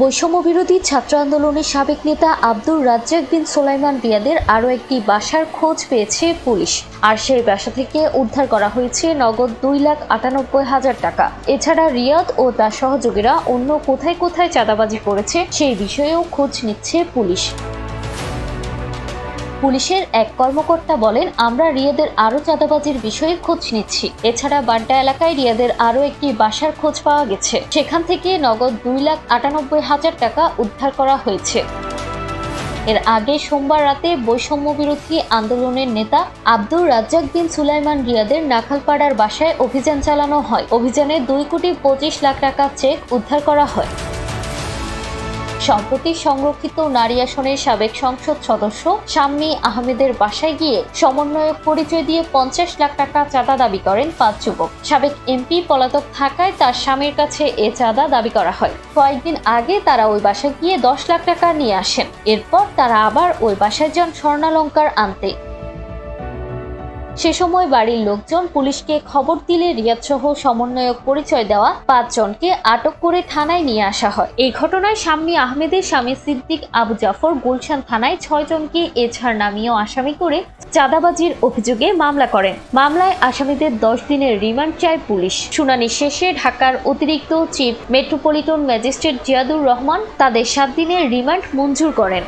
বৈষম্য বিরোধী ছাত্র আন্দোলনের সাবেক নেতা আব্দুর রাজ্জাক বিন সোলাইমান রিয়াদের আরও একটি বাসার খোঁজ পেয়েছে পুলিশ। আর সেই বাসা থেকে উদ্ধার করা হয়েছে নগদ 2,98,000 টাকা। এছাড়া রিয়াদ ও তার সহযোগীরা অন্য কোথায় কোথায় চাঁদাবাজি করেছে সেই বিষয়েও খোঁজ নিচ্ছে পুলিশ। পুলিশের এক কর্মকর্তা বলেন, আমরা রিয়াদের আরও চাঁদাবাজির বিষয়ে খোঁজ নিচ্ছি। এছাড়া বাড্ডা এলাকায় রিয়াদের আরও একটি বাসার খোঁজ পাওয়া গেছে, সেখান থেকে নগদ 2,98,000 টাকা উদ্ধার করা হয়েছে। এর আগে সোমবার রাতে বৈষম্য বিরোধী আন্দোলনের নেতা আব্দুর রাজ্জাক বিন সুলাইমান রিয়াদের নাখালপাড়ার বাসায় অভিযান চালানো হয়। অভিযানে 2,25,00,000 টাকা চেক উদ্ধার করা হয়। সম্প্রতি সংরক্ষিত নারী আসনের সাবেক সংসদ সদস্য শাম্মী আহমেদের বাসায় গিয়ে সমন্বয়ক পরিচয় দিয়ে 50 লাখ টাকা চাঁদা দাবি করেন 5 যুবক। সাবেক এমপি পলাতক থাকায় তার স্বামীর কাছে এ চাঁদা দাবি করা হয়। কয়েকদিন আগে তারা ওই বাসায় গিয়ে 10 লাখ টাকা নিয়ে আসেন। এরপর তারা আবার ওই বাসায় যান স্বর্ণালংকার আনতে। সে সময় বাড়ির লোকজন পুলিশকে খবর দিলে রিয়াদসহ সমন্বয়ক পরিচয় দেওয়া 5 জনকে আটক করে থানায় নিয়ে আসা হয়। এই ঘটনায় শাম্মী আহমেদের স্বামী সিদ্দিক আবু জাফর গুলশান থানায় 6 জনকে এছাড় নামীয় আসামি করে চাঁদাবাজির অভিযোগে মামলা করেন। মামলায় আসামিদের 10 দিনের রিমান্ড চায় পুলিশ। শুনানি শেষে ঢাকার অতিরিক্ত chief metropolitan magistrate Ziadur Rahman তাদের 7 দিনের রিমান্ড মঞ্জুর করেন।